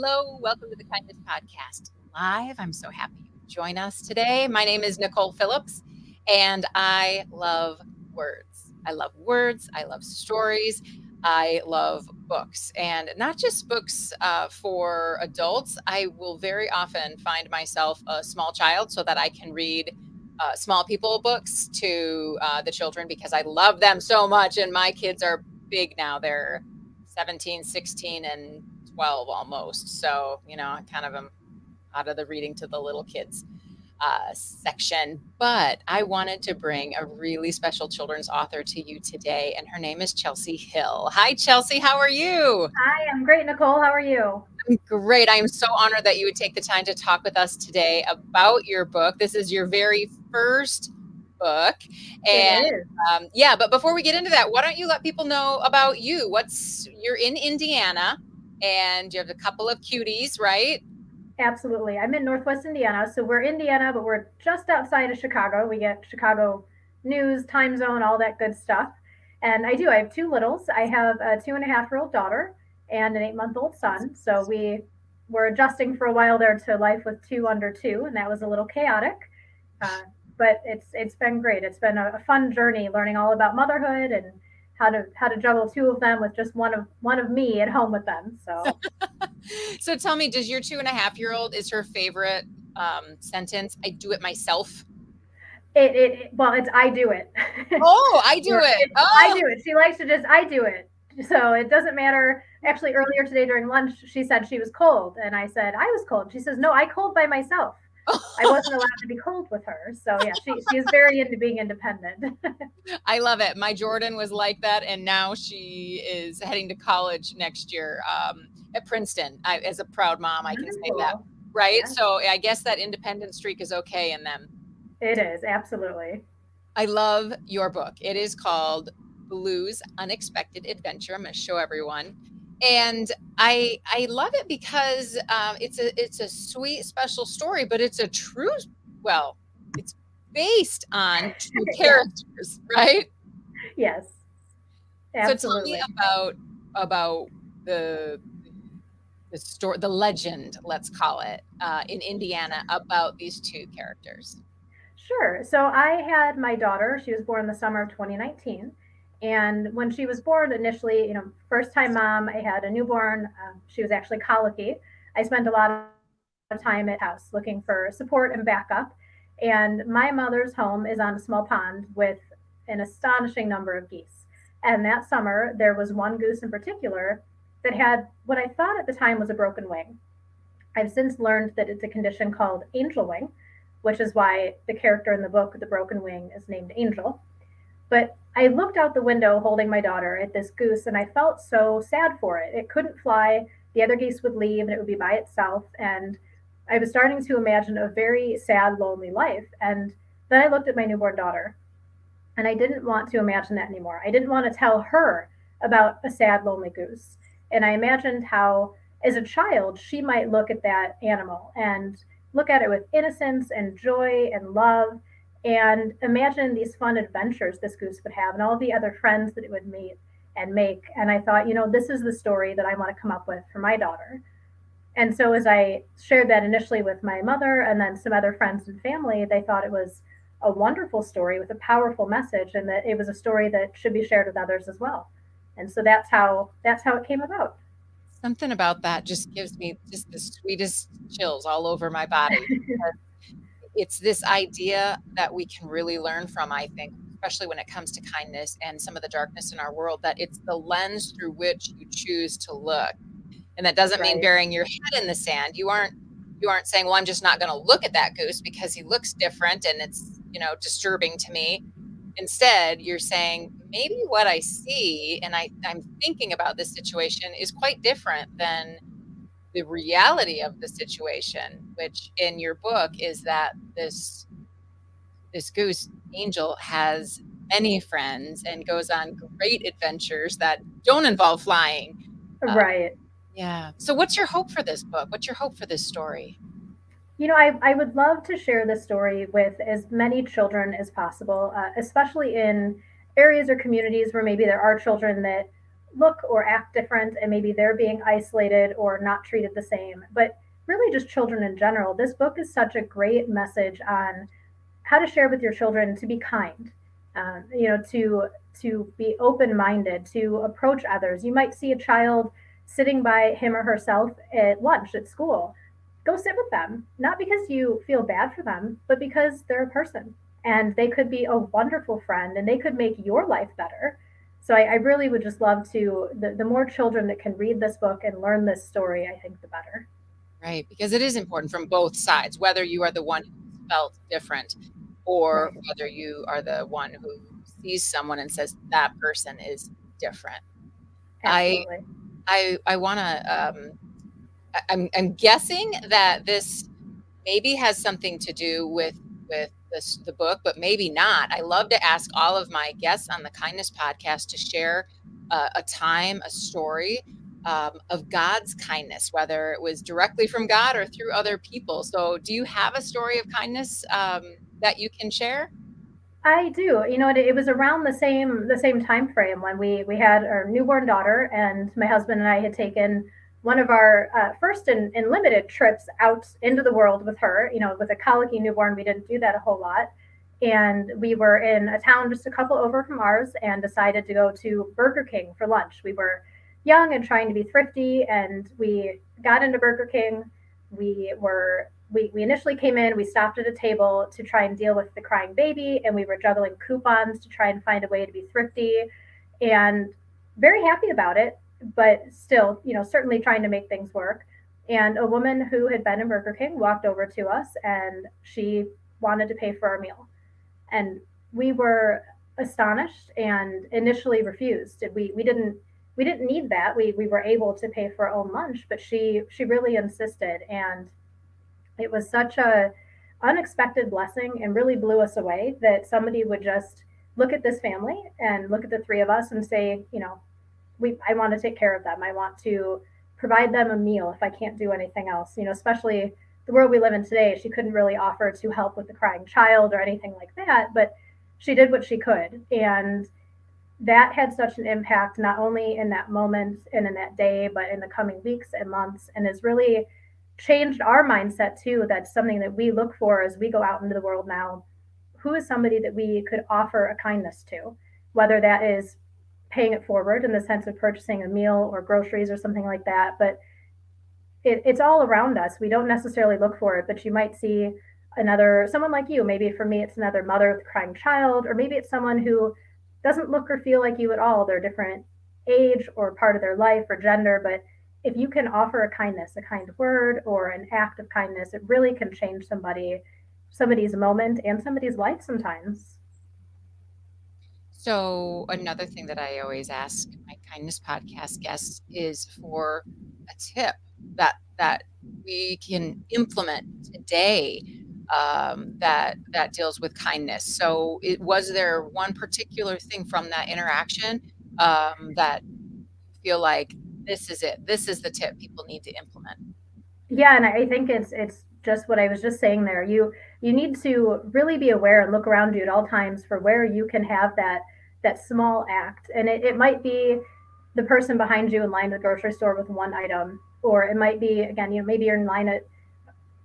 Hello, welcome to the Kindness Podcast Live. I'm so happy you could join us today. My name is Nicole Phillips, and I love words. I love words. I love stories. I love books, and not just books for adults. I will very often find myself a small child so that I can read small people books to the children because I love them so much. And my kids are big now. They're 17, 16, and 12 almost. So, I kind of am out of the reading to the little kids section. But I wanted to bring a really special children's author to you today, and her name is Chelsea Hill. Hi, Chelsea. How are you? Hi, I'm great, Nicole. How are you? I'm great. I am so honored that you would take the time to talk with us today about your book. This is your very first book. It And is. yeah, but before we get into that, why don't you let people know about you? You're in Indiana and you have a couple of cuties, right? Absolutely. I'm in Northwest Indiana. So we're Indiana, but we're just outside of Chicago. We get Chicago news, time zone, all that good stuff. And I do. I have two littles. I have a 2.5-year-old daughter and an 8-month-old son. So we were adjusting for a while there to life with two under two, and that was a little chaotic. Uh, but it's been great. It's been a fun journey learning all about motherhood and how to juggle two of them with just one of me at home with them. So So tell me, does your 2.5-year-old, is her favorite sentence, I do it myself? well, it's I do it. Oh, I do Or it. it's I Oh, do it. She likes to just I do it. So it doesn't matter. Actually, earlier today during lunch, she said she was cold, and I said I was cold. She says, "No, I cold by myself. I wasn't allowed to be cold with her." So yeah, she is very into being independent. I love it. My Jordan was like that, and now she is heading to college next year at Princeton. As a proud mom, I can say that, Wonderful. right? Yeah, So I guess that independent streak is okay in them. it is absolutely. I love your book. It is called Blue's Unexpected Adventure. I'm going to show everyone, and I love it because it's a sweet, special story, but it's a true. Well, it's based on true Yes, characters, right? yes, So tell me absolutely. about the the story, the legend, let's call it, in Indiana about these two characters. Sure. So I had my daughter. She was born in the summer of 2019. And when she was born, initially, first time mom, I had a newborn. She was actually colicky. I spent a lot of time at house looking for support and backup. And my mother's home is on a small pond with an astonishing number of geese. And that summer, there was one goose in particular that had what I thought at the time was a broken wing. I've since learned that it's a condition called angel wing, which is why the character in the book with the broken wing is named Angel. But I looked out the window holding my daughter at this goose and I felt so sad for it. It couldn't fly. The other geese would leave and it would be by itself. And I was starting to imagine a very sad, lonely life. And then I looked at my newborn daughter and I didn't want to imagine that anymore. I didn't want to tell her about a sad, lonely goose. And I imagined how, as a child, she might look at that animal and look at it with innocence and joy and love and imagine these fun adventures this goose would have and all the other friends that it would meet and make. And I thought, this is the story that I want to come up with for my daughter. And so as I shared that initially with my mother and then some other friends and family, they thought it was a wonderful story with a powerful message and that it was a story that should be shared with others as well. And so that's how it came about. Something about that just gives me just the sweetest chills all over my body. It's this idea that we can really learn from, I think, especially when it comes to kindness and some of the darkness in our world, that it's the lens through which you choose to look. And that doesn't mean Right. burying your head in the sand. You aren't saying, well, I'm just not going to look at that goose because he looks different and it's, disturbing to me. Instead, you're saying maybe what I see and I'm thinking about this situation is quite different than the reality of the situation, which in your book is that this goose angel has many friends and goes on great adventures that don't involve flying. Uh, Right. yeah. So what's your hope for this book? What's your hope for this story? I would love to share this story with as many children as possible, especially in areas or communities where maybe there are children that look or act different, and maybe they're being isolated or not treated the same. But really, just children in general, this book is such a great message on how to share with your children to be kind, to be open minded, to approach others. You might see a child sitting by him or herself at lunch at school. Go sit with them, not because you feel bad for them, but because they're a person and they could be a wonderful friend and they could make your life better. So I really would just love to, the more children that can read this book and learn this story, I think the better. Right, because it is important from both sides, whether you are the one who's felt different or Right. whether you are the one who sees someone and says that person is different. I Absolutely. I want to I'm guessing that this maybe has something to do with the book, but maybe not. I love to ask all of my guests on the Kindness Podcast to share a time, a story of God's kindness, whether it was directly from God or through other people. So, do you have a story of kindness that you can share? I do. You know, it was around the same time frame when we had our newborn daughter, and my husband and I had taken one of our first and limited trips out into the world with her. You know, with a colicky newborn, we didn't do that a whole lot, and we were in a town just a couple over from ours, and decided to go to Burger King for lunch. We were young and trying to be thrifty, and we got into Burger King. We initially came in, we stopped at a table to try and deal with the crying baby, and we were juggling coupons to try and find a way to be thrifty and very happy about it, but still, certainly trying to make things work. And a woman who had been in Burger King walked over to us and she wanted to pay for our meal. And we were astonished and initially refused. We didn't need that. We were able to pay for our own lunch, but she really insisted, and it was such a unexpected blessing and really blew us away that somebody would just look at this family and look at the three of us and say, I want to take care of them. I want to provide them a meal if I can't do anything else. Especially the world we live in today, she couldn't really offer to help with the crying child or anything like that, but she did what she could. And that had such an impact, not only in that moment and in that day, but in the coming weeks and months, and has really changed our mindset too. That's something that we look for as we go out into the world now. Who is somebody that we could offer a kindness to, whether that is paying it forward in the sense of purchasing a meal or groceries or something like that. But it's all around us. We don't necessarily look for it, but you might see someone like you. Maybe for me, it's another mother with a crying child, or maybe it's someone who doesn't look or feel like you at all. They're different age or part of their life or gender, but if you can offer a kindness, a kind word or an act of kindness, it really can change somebody's moment and somebody's life sometimes. So, another thing that I always ask my Kindness Podcast guests is for a tip that we can implement today that deals with kindness. So, was there one particular thing from that interaction that you feel like this is it? This is the tip people need to implement. Yeah, and I think it's just what I was just saying there. You need to really be aware and look around you at all times for where you can have that small act. And it might be the person behind you in line at the grocery store with one item, or it might be, again, maybe you're in line at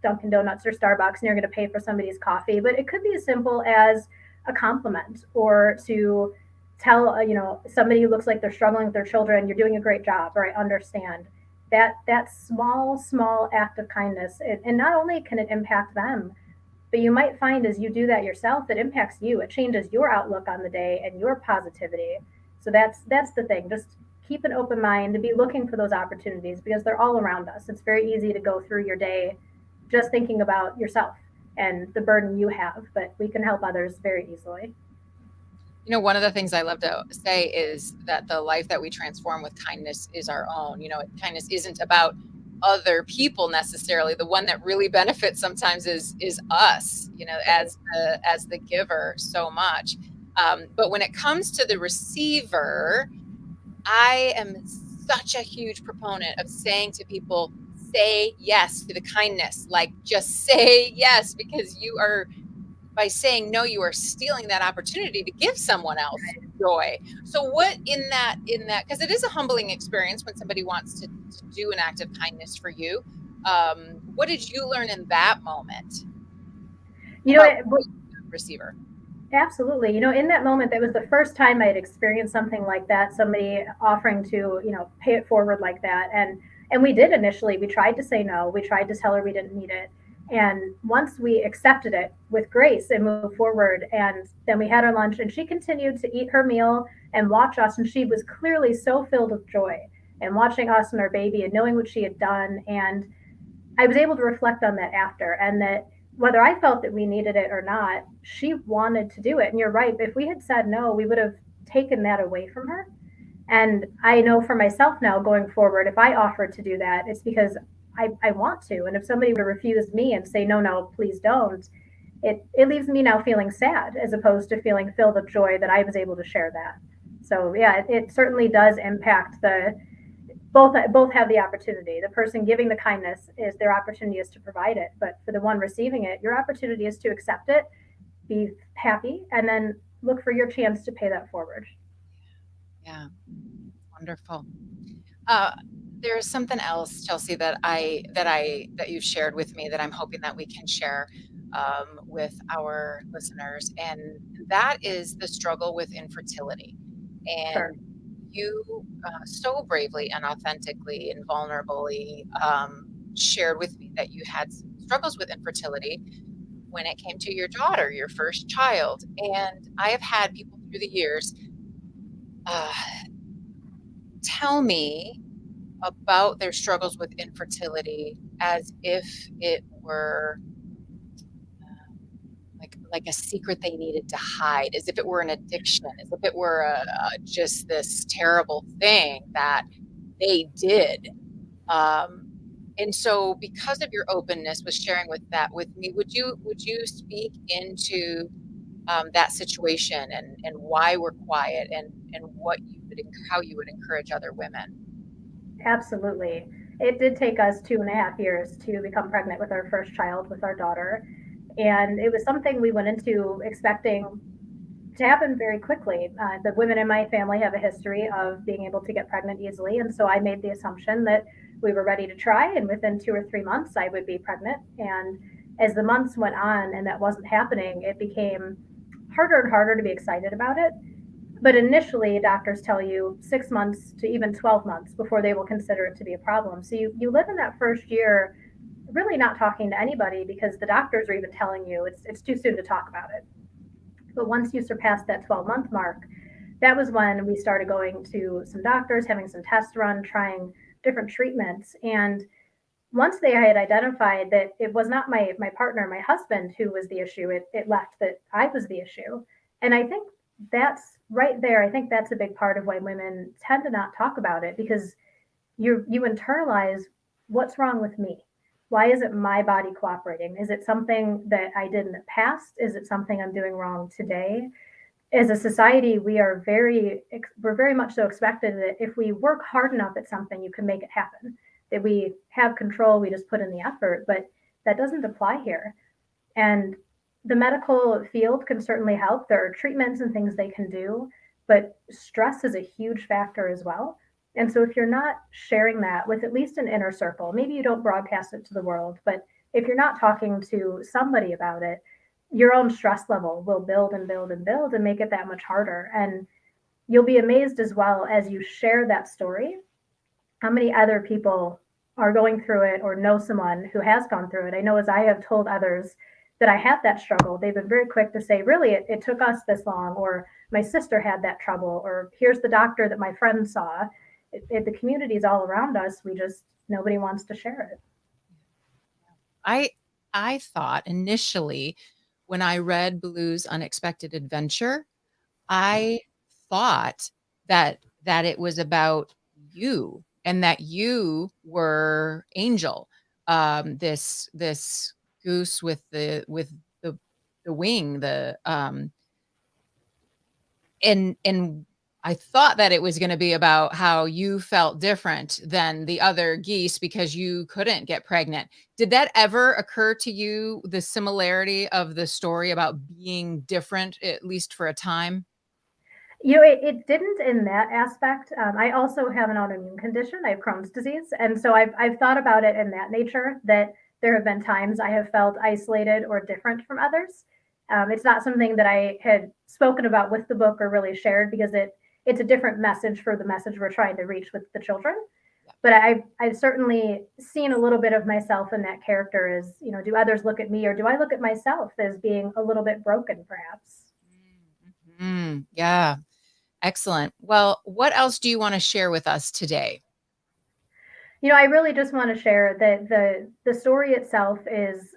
Dunkin' Donuts or Starbucks and you're going to pay for somebody's coffee, but it could be as simple as a compliment, or to tell somebody who looks like they're struggling with their children, you're doing a great job, or I understand. That small act of kindness, and not only can it impact them, but you might find as you do that yourself, it impacts you. It changes your outlook on the day and your positivity. So that's the thing. Just keep an open mind, to be looking for those opportunities, because they're all around us. It's very easy to go through your day just thinking about yourself and the burden you have, but we can help others very easily. One of the things I love to say is that the life that we transform with kindness is our own. Kindness isn't about other people necessarily. The one that really benefits sometimes is us, Right. as the giver so much. But when it comes to the receiver, I am such a huge proponent of saying to people, say yes to the kindness. Like, just say yes, because you are, by saying no, you are stealing that opportunity to give someone else joy. So what in that, because it is a humbling experience when somebody wants to do an act of kindness for you. What did you learn in that moment You know, about being a receiver? absolutely. In that moment, that was the first time I had experienced something like that, somebody offering to, pay it forward like that. And we did initially. We tried to say no. We tried to tell her we didn't need it. And once we accepted it with grace and moved forward, and then we had our lunch, and she continued to eat her meal and watch us, and she was clearly so filled with joy and watching us and our baby and knowing what she had done. And I was able to reflect on that after, and that whether I felt that we needed it or not, she wanted to do it. And you're right. If we had said no, we would have taken that away from her. And I know for myself now going forward, if I offered to do that, it's because I want to. And if somebody were to refuse me and say, no, no, please don't, it leaves me now feeling sad as opposed to feeling filled with joy that I was able to share that. So yeah, it certainly does impact the both have the opportunity. The person giving the kindness is their opportunity is to provide it, but for the one receiving it, your opportunity is to accept it, be happy, and then look for your chance to pay that forward. Yeah, wonderful. Uh, there's something else, Chelsea, that you've shared with me that I'm hoping that we can share with our listeners, and that is the struggle with infertility. Sure. And you so bravely and authentically and vulnerably shared with me that you had some struggles with infertility when it came to your daughter, your first child. And I have had people through the years uh, tell me about their struggles with infertility as if it were like a secret they needed to hide, as if it were an addiction, as if it were just this terrible thing that they did. Um, and so, because of your openness with sharing with that with me, would you speak into that situation and why we're quiet and what you would how you would encourage other women? Absolutely. It did take us 2.5 years to become pregnant with our first child, with our daughter. And it was something we went into expecting to happen very quickly. The women in my family have a history of being able to get pregnant easily. And so I made the assumption that we were ready to try, and within 2 or 3 months, I would be pregnant. And as the months went on and that wasn't happening, it became harder and harder to be excited about it. But initially, doctors tell you 6 months to even 12 months before they will consider it to be a problem. So you live in that first year really not talking to anybody because the doctors are even telling you it's too soon to talk about it. But once you surpass that 12-month mark, that was when we started going to some doctors, having some tests run, trying different treatments. And once they had identified that it was not my partner, my husband, who was the issue, it left that I was the issue. And I think that's right there. I think that's a big part of why women tend to not talk about it because you internalize what's wrong with me. Why isn't my body cooperating? Is it something that I did in the past? Is it something I'm doing wrong today? As a society, we're very much so expected that if we work hard enough at something, you can make it happen. That we have control, we just put in the effort, but that doesn't apply here. And the medical field can certainly help. There are treatments and things they can do, but stress is a huge factor as well. And so if you're not sharing that with at least an inner circle, maybe you don't broadcast it to the world, but if you're not talking to somebody about it, your own stress level will build and build and build and make it that much harder. And you'll be amazed as well as you share that story, how many other people are going through it or know someone who has gone through it. I know as I have told others that I have that struggle, they've been very quick to say, really, it took us this long, or my sister had that trouble, or here's the doctor that my friend saw. The community is all around us. We just, nobody wants to share it. I I thought initially when I read Blue's Unexpected Adventure, I thought that it was about you and that you were Angel, this goose with the the wing, and I thought that it was gonna be about how you felt different than the other geese because you couldn't get pregnant. Did that ever occur to you, the similarity of the story about being different, at least for a time? It didn't in that aspect. I also have an autoimmune condition. I have Crohn's disease, and so I've thought about it in that nature. That there have been times I have felt isolated or different from others. It's not something that I had spoken about with the book or really shared because it's a different message for the message we're trying to reach with the children. But I've certainly seen a little bit of myself in that character. As you know, do others look at me, or do I look at myself as being a little bit broken, perhaps? Yeah. Excellent. Well, what else do you want to share with us today? I really just want to share that the story itself is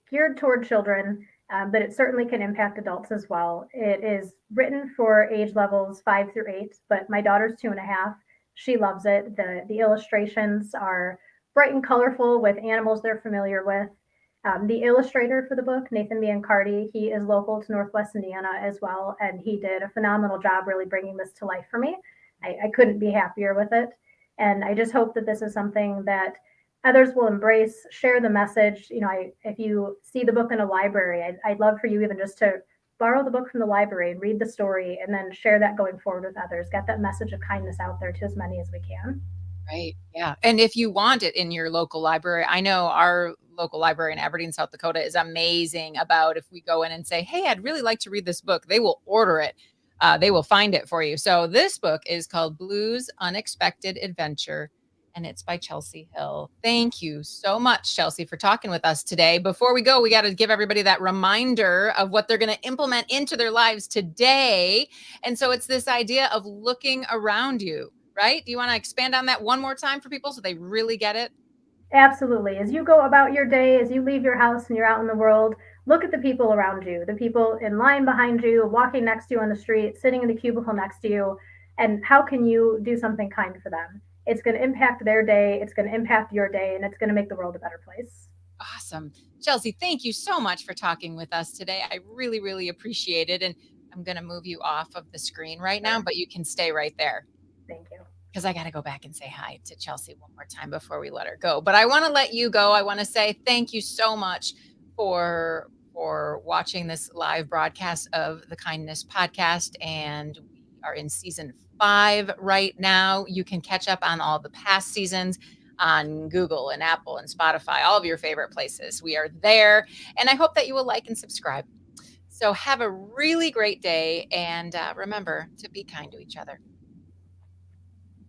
geared toward children, but it certainly can impact adults as well. It is written for age levels 5 through 8, but my daughter's 2.5. She loves it. The illustrations are bright and colorful with animals they're familiar with. The illustrator for the book, Nathan Biancardi, he is local to Northwest Indiana as well, and he did a phenomenal job really bringing this to life for me. I couldn't be happier with it. And I just hope that this is something that others will embrace, share the message. If you see the book in a library, I'd love for you even just to borrow the book from the library and read the story and then share that going forward with others. Get that message of kindness out there to as many as we can. Right. Yeah. And if you want it in your local library, I know our local library in Aberdeen, South Dakota is amazing about if we go in and say, hey, I'd really like to read this book, they will order it. They will find it for you. So this book is called Blue's Unexpected Adventure, and it's by Chelsea Hill. Thank you so much, Chelsea, for talking with us today. Before we go, we got to give everybody that reminder of what they're going to implement into their lives today. And so it's this idea of looking around you. Right? Do you want to expand on that one more time for people so they really get it? Absolutely. As you go about your day, as you leave your house and you're out in the world, look at the people around you, the people in line behind you, walking next to you on the street, sitting in the cubicle next to you, and how can you do something kind for them? It's going to impact their day, it's going to impact your day, and it's going to make the world a better place. Awesome. Chelsea, thank you so much for talking with us today. I really, really appreciate it. And I'm going to move you off of the screen right now, Sure. but you can stay right there Thank you. because I got to go back and say hi to Chelsea one more time before we let her go. But I want to let you go. I want to say thank you so much for watching this live broadcast of the Kindness Podcast, and we are in season 5 right now. You can catch up on all the past seasons on Google and Apple and Spotify, all of your favorite places. We are there, and I hope that you will like and subscribe. So have a really great day, and remember to be kind to each other.